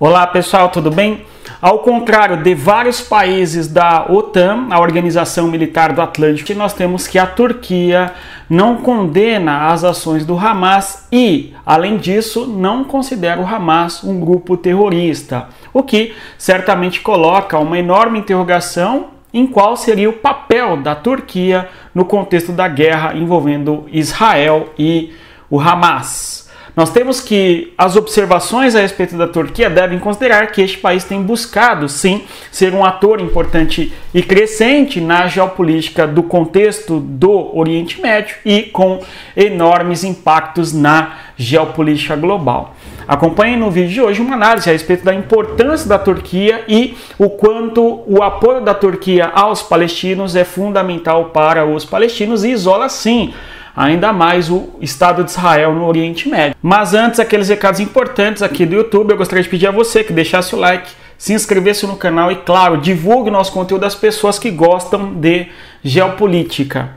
Olá pessoal, tudo bem? Ao contrário de vários países da OTAN, a Organização Militar do Atlântico, nós temos que a Turquia não condena as ações do Hamas e, além disso, não considera o Hamas um grupo terrorista, o que certamente coloca uma enorme interrogação em qual seria o papel da Turquia no contexto da guerra envolvendo Israel e o Hamas. Nós temos que as observações a respeito da Turquia devem considerar que este país tem buscado, sim, ser um ator importante e crescente na geopolítica do contexto do Oriente Médio e com enormes impactos na geopolítica global. Acompanhem no vídeo de hoje uma análise a respeito da importância da Turquia e o quanto o apoio da Turquia aos palestinos é fundamental para os palestinos e isola, sim, ainda mais o Estado de Israel no Oriente Médio. Mas antes, aqueles recados importantes aqui do YouTube, eu gostaria de pedir a você que deixasse o like, se inscrevesse no canal e, claro, divulgue o nosso conteúdo às pessoas que gostam de geopolítica.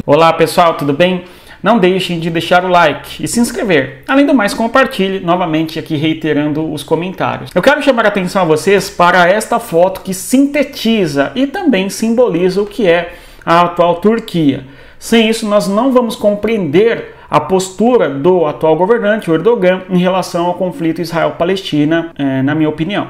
Olá pessoal, tudo bem? Não deixem de deixar o like e se inscrever. Além do mais, compartilhe, novamente aqui reiterando os comentários. Eu quero chamar a atenção a vocês para esta foto que sintetiza e também simboliza o que é a atual Turquia. Sem isso, nós não vamos compreender a postura do atual governante, o Erdogan, em relação ao conflito Israel-Palestina, na minha opinião.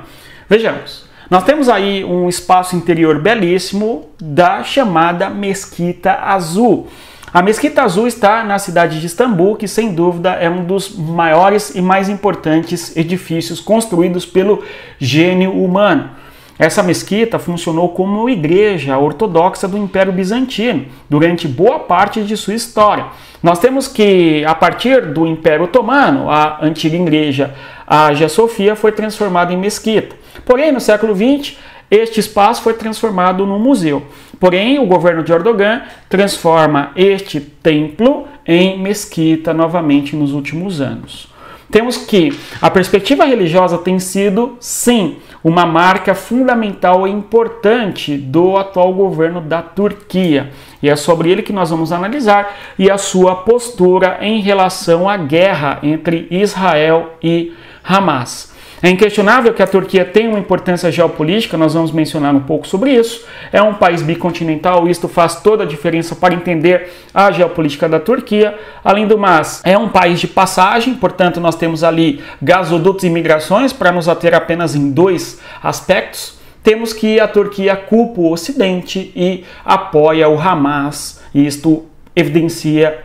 Vejamos. Nós temos aí um espaço interior belíssimo da chamada Mesquita Azul. A Mesquita Azul está na cidade de Istambul, que sem dúvida é um dos maiores e mais importantes edifícios construídos pelo gênio humano. Essa mesquita funcionou como igreja ortodoxa do Império Bizantino durante boa parte de sua história. Nós temos que, a partir do Império Otomano, a antiga igreja Hagia Sofia foi transformada em mesquita. Porém, no século XX, este espaço foi transformado num museu. Porém, o governo de Erdogan transforma este templo em mesquita novamente nos últimos anos. Temos que a perspectiva religiosa tem sido, sim, uma marca fundamental e importante do atual governo da Turquia. E é sobre ele que nós vamos analisar e a sua postura em relação à guerra entre Israel e Hamas. É inquestionável que a Turquia tem uma importância geopolítica, nós vamos mencionar um pouco sobre isso. É um país bicontinental, isto faz toda a diferença para entender a geopolítica da Turquia. Além do mais, é um país de passagem, portanto nós temos ali gasodutos e migrações, para nos ater apenas em dois aspectos. Temos que a Turquia culpa o Ocidente e apoia o Hamas, e isto evidencia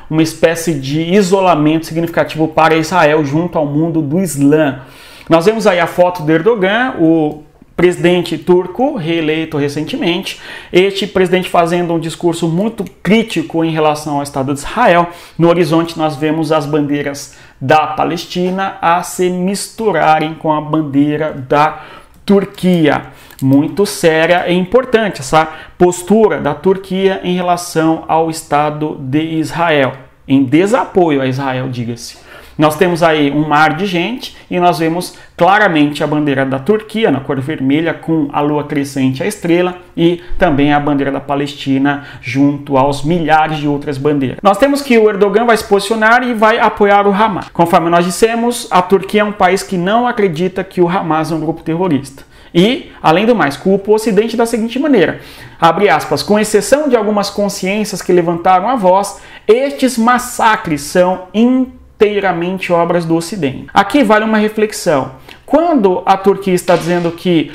uma espécie de isolamento significativo para Israel junto ao mundo do Islã. Nós vemos aí a foto do Erdogan, o presidente turco, reeleito recentemente. Este presidente fazendo um discurso muito crítico em relação ao Estado de Israel. No horizonte nós vemos as bandeiras da Palestina a se misturarem com a bandeira da Turquia. Muito séria e importante essa postura da Turquia em relação ao Estado de Israel, em desapoio a Israel, diga-se. Nós temos aí um mar de gente e nós vemos claramente a bandeira da Turquia na cor vermelha com a lua crescente, a estrela, e também a bandeira da Palestina junto aos milhares de outras bandeiras. Nós temos que o Erdogan vai se posicionar e vai apoiar o Hamas. Conforme nós dissemos, a Turquia é um país que não acredita que o Hamas é um grupo terrorista. E, além do mais, culpa o Ocidente da seguinte maneira, abre aspas, com exceção de algumas consciências que levantaram a voz, estes massacres são inteiramente obras do Ocidente. Aqui vale uma reflexão. Quando a Turquia está dizendo que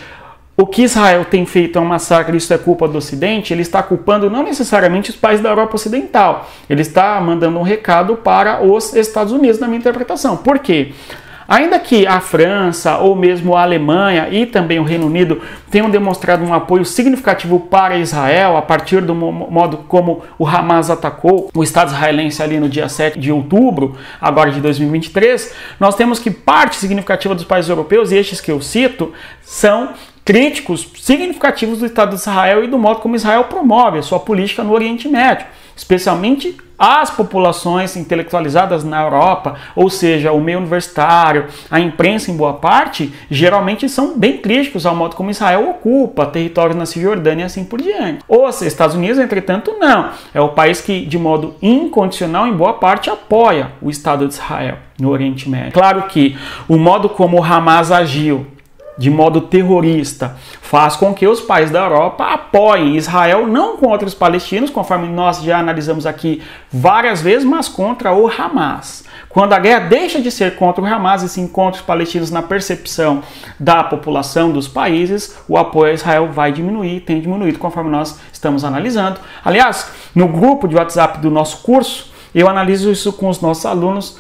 o que Israel tem feito é um massacre, isso é culpa do Ocidente, ele está culpando não necessariamente os países da Europa Ocidental. Ele está mandando um recado para os Estados Unidos, na minha interpretação. Por quê? Ainda que a França ou mesmo a Alemanha e também o Reino Unido tenham demonstrado um apoio significativo para Israel a partir do modo como o Hamas atacou o Estado israelense ali no dia 7 de outubro, agora de 2023, nós temos que parte significativa dos países europeus, e estes que eu cito, são críticos significativos do Estado de Israel e do modo como Israel promove a sua política no Oriente Médio. especialmente as populações intelectualizadas na Europa, ou seja, o meio universitário, a imprensa em boa parte, geralmente são bem críticos ao modo como Israel ocupa territórios na Cisjordânia e assim por diante. Os Estados Unidos, entretanto, não. É o país que, de modo incondicional, em boa parte, apoia o Estado de Israel no Oriente Médio. Claro que o modo como o Hamas agiu, de modo terrorista, faz com que os países da Europa apoiem Israel não contra os palestinos, conforme nós já analisamos aqui várias vezes, mas contra o Hamas. Quando a guerra deixa de ser contra o Hamas e sim contra os palestinos na percepção da população dos países, o apoio a Israel vai diminuir, tem diminuído conforme nós estamos analisando. Aliás, no grupo de WhatsApp do nosso curso, eu analiso isso com os nossos alunos,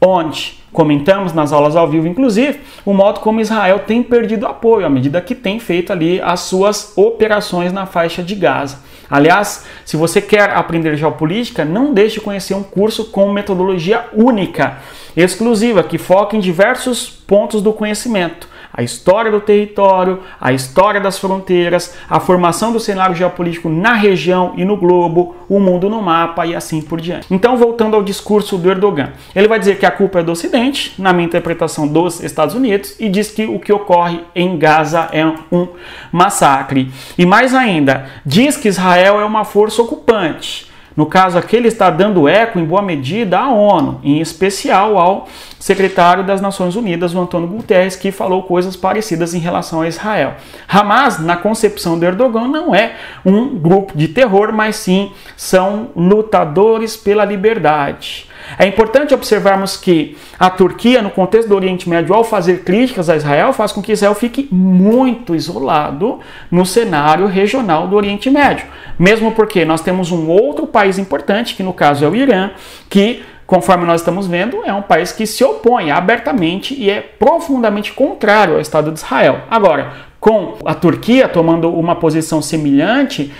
onde comentamos nas aulas ao vivo, inclusive, o modo como Israel tem perdido apoio à medida que tem feito ali as suas operações na faixa de Gaza. Aliás, se você quer aprender geopolítica, não deixe de conhecer um curso com metodologia única, exclusiva, que foca em diversos pontos do conhecimento. A história do território, a história das fronteiras, a formação do cenário geopolítico na região e no globo, o mundo no mapa e assim por diante. Então, voltando ao discurso do Erdogan, ele vai dizer que a culpa é do Ocidente, na minha interpretação dos Estados Unidos, e diz que o que ocorre em Gaza é um massacre. E mais ainda, diz que Israel é uma força ocupante. No caso aqui, ele está dando eco, em boa medida, à ONU, em especial ao secretário das Nações Unidas, o Antônio Guterres, que falou coisas parecidas em relação a Israel. Hamas, na concepção do Erdogan, não é um grupo de terror, mas sim são lutadores pela liberdade. É importante observarmos que a Turquia, no contexto do Oriente Médio, ao fazer críticas a Israel, faz com que Israel fique muito isolado no cenário regional do Oriente Médio. Mesmo porque nós temos um outro país importante, que no caso é o Irã, que, conforme nós estamos vendo, é um país que se opõe abertamente e é profundamente contrário ao Estado de Israel. Agora, com a Turquia tomando uma posição semelhante,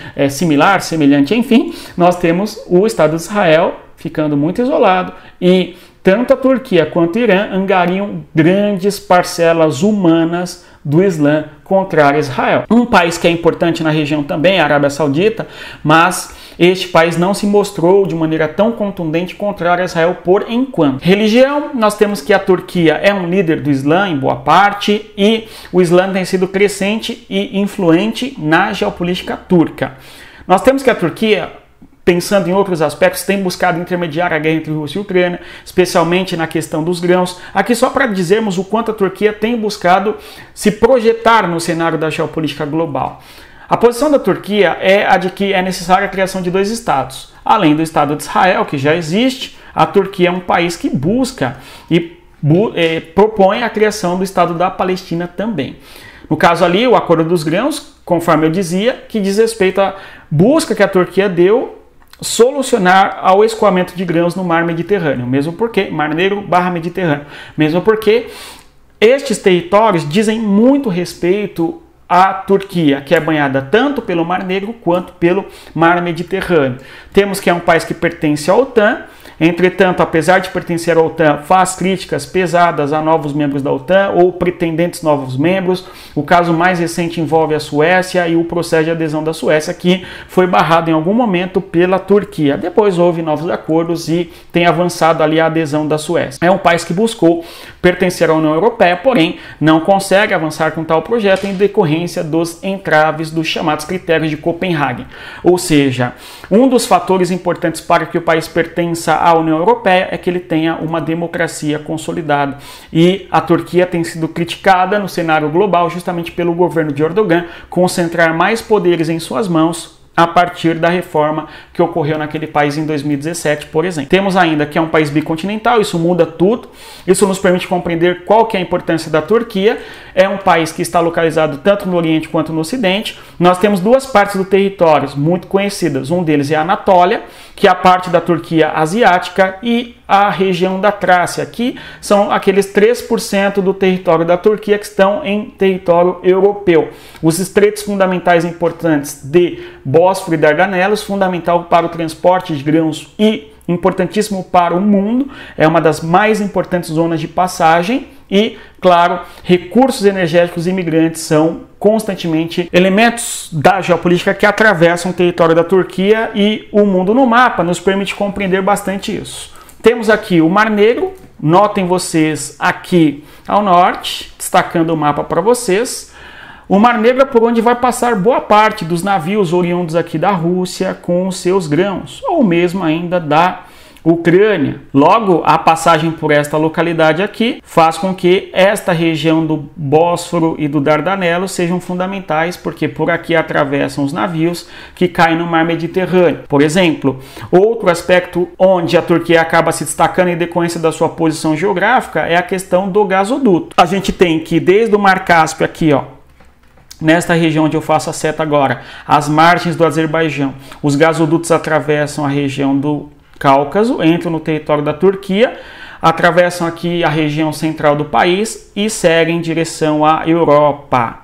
enfim, nós temos o Estado de Israel ficando muito isolado e tanto a Turquia quanto o Irã angariam grandes parcelas humanas do Islã contrário a Israel. Um país que é importante na região também é a Arábia Saudita, mas este país não se mostrou de maneira tão contundente contrária a Israel por enquanto. Religião, nós temos que a Turquia é um líder do Islã em boa parte e o Islã tem sido crescente e influente na geopolítica turca. Nós temos que a Turquia, pensando em outros aspectos, tem buscado intermediar a guerra entre Rússia e Ucrânia, especialmente na questão dos grãos. Aqui só para dizermos o quanto a Turquia tem buscado se projetar no cenário da geopolítica global. A posição da Turquia é a de que é necessária a criação de dois estados. Além do Estado de Israel, que já existe, a Turquia é um país que busca e propõe a criação do Estado da Palestina também. No caso ali, o Acordo dos Grãos, conforme eu dizia, que diz respeito à busca que a Turquia deu solucionar ao escoamento de grãos no mar Mediterrâneo, mesmo porque, Mar Negro/Mediterrâneo, mesmo porque estes territórios dizem muito respeito à Turquia, que é banhada tanto pelo Mar Negro quanto pelo Mar Mediterrâneo. Temos que é um país que pertence à OTAN. Entretanto, apesar de pertencer à OTAN, faz críticas pesadas a novos membros da OTAN ou pretendentes novos membros. O caso mais recente envolve a Suécia e o processo de adesão da Suécia, que foi barrado em algum momento pela Turquia. Depois houve novos acordos e tem avançado ali a adesão da Suécia. É um país que buscou pertencer à União Europeia, porém não consegue avançar com tal projeto em decorrência dos entraves dos chamados critérios de Copenhague. Ou seja, um dos fatores importantes para que o país pertença à União Europeia é que ele tenha uma democracia consolidada. E a Turquia tem sido criticada no cenário global justamente pelo governo de Erdogan concentrar mais poderes em suas mãos a partir da reforma que ocorreu naquele país em 2017, por exemplo. Temos ainda que é um país bicontinental, isso muda tudo, isso nos permite compreender qual que é a importância da Turquia. É um país que está localizado tanto no Oriente quanto no Ocidente. Nós temos duas partes do território muito conhecidas, um deles é a Anatólia, que é a parte da Turquia asiática, e a região da Trácia, que são aqueles 3% do território da Turquia que estão em território europeu. Os estreitos fundamentais importantes de Bósforo e Dardanelos, fundamental para o transporte de grãos e importantíssimo para o mundo, é uma das mais importantes zonas de passagem e, claro, recursos energéticos imigrantes são constantemente elementos da geopolítica que atravessam o território da Turquia, e o mundo no mapa nos permite compreender bastante isso. Temos aqui o Mar Negro, notem vocês aqui ao norte, destacando o mapa para vocês. O Mar Negro é por onde vai passar boa parte dos navios oriundos aqui da Rússia com os seus grãos, ou mesmo ainda da Ucrânia. Logo, a passagem por esta localidade aqui faz com que esta região do Bósforo e do Dardanelo sejam fundamentais, porque por aqui atravessam os navios que caem no mar Mediterrâneo. Por exemplo, outro aspecto onde a Turquia acaba se destacando em decorrência da sua posição geográfica é a questão do gasoduto. A gente tem que desde o Mar Cáspio aqui, ó, nesta região onde eu faço a seta agora, as margens do Azerbaijão, os gasodutos atravessam a região do Cáucaso, entram no território da Turquia, atravessam aqui a região central do país e seguem em direção à Europa,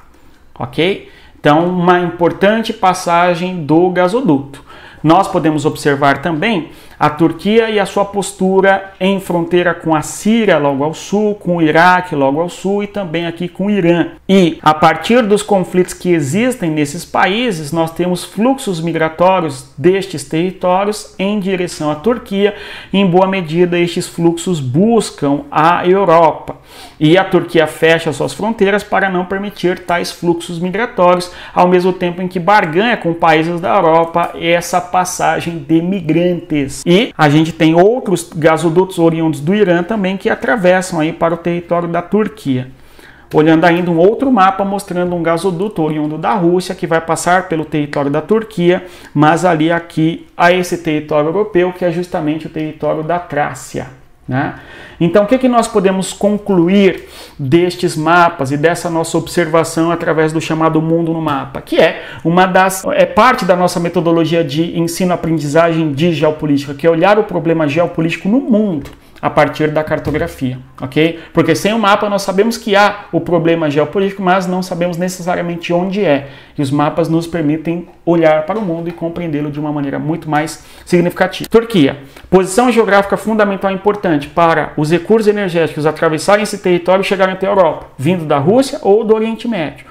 ok? Então, uma importante passagem do gasoduto. Nós podemos observar também a Turquia e a sua postura em fronteira com a Síria logo ao sul, com o Iraque logo ao sul e também aqui com o Irã. E a partir dos conflitos que existem nesses países, nós temos fluxos migratórios destes territórios em direção à Turquia. Em boa medida, estes fluxos buscam a Europa. E a Turquia fecha suas fronteiras para não permitir tais fluxos migratórios, ao mesmo tempo em que barganha com países da Europa essa passagem de migrantes. E a gente tem outros gasodutos oriundos do Irã também que atravessam aí para o território da Turquia. Olhando ainda um outro mapa mostrando um gasoduto oriundo da Rússia que vai passar pelo território da Turquia, mas ali aqui a esse território europeu, que é justamente o território da Trácia, né? Então, o que nós podemos concluir destes mapas e dessa nossa observação através do chamado Mundo no Mapa? Que é parte da nossa metodologia de ensino-aprendizagem de geopolítica, que é olhar o problema geopolítico no mundo a partir da cartografia, ok? Porque sem o mapa nós sabemos que há o problema geopolítico, mas não sabemos necessariamente onde é. E os mapas nos permitem olhar para o mundo e compreendê-lo de uma maneira muito mais significativa. Turquia, posição geográfica fundamental e importante para os recursos energéticos atravessarem esse território e chegarem até a Europa, vindo da Rússia ou do Oriente Médio.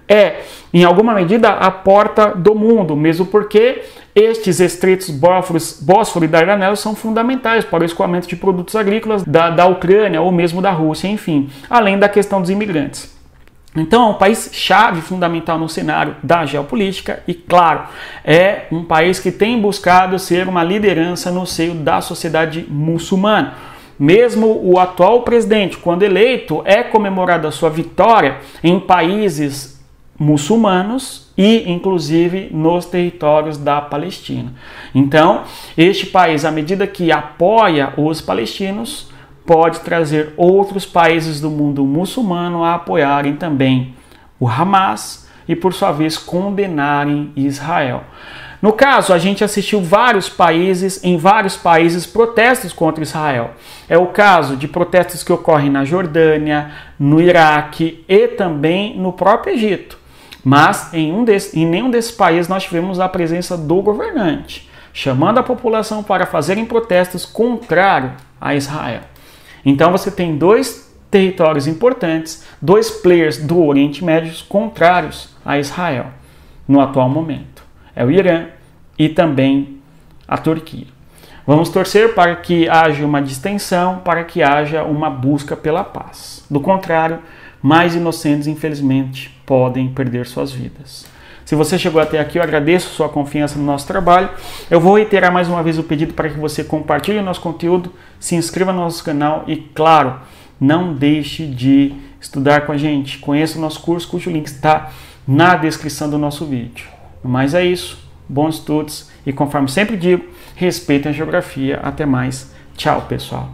É, em alguma medida, a porta do mundo, mesmo porque estes estreitos Bósforo e Dardanelo são fundamentais para o escoamento de produtos agrícolas da Ucrânia ou mesmo da Rússia, enfim, além da questão dos imigrantes. Então é um país chave fundamental no cenário da geopolítica e, claro, é um país que tem buscado ser uma liderança no seio da sociedade muçulmana. Mesmo o atual presidente, quando eleito, é comemorada a sua vitória em países muçulmanos e, inclusive, nos territórios da Palestina. Então, este país, à medida que apoia os palestinos, pode trazer outros países do mundo muçulmano a apoiarem também o Hamas e, por sua vez, condenarem Israel. No caso, a gente assistiu em vários países, protestos contra Israel. É o caso de protestos que ocorrem na Jordânia, no Iraque e também no próprio Egito. Mas em nenhum desses países nós tivemos a presença do governante, chamando a população para fazerem protestos contrários a Israel. Então você tem dois territórios importantes, dois players do Oriente Médio contrários a Israel no atual momento. É o Irã e também a Turquia. Vamos torcer para que haja uma distensão, para que haja uma busca pela paz. Do contrário, mais inocentes, infelizmente, podem perder suas vidas. Se você chegou até aqui, eu agradeço sua confiança no nosso trabalho. Eu vou reiterar mais uma vez o pedido para que você compartilhe o nosso conteúdo, se inscreva no nosso canal e, claro, não deixe de estudar com a gente. Conheça o nosso curso, cujo link está na descrição do nosso vídeo. Mas é isso. Bons estudos e, conforme sempre digo, respeitem a geografia. Até mais. Tchau, pessoal.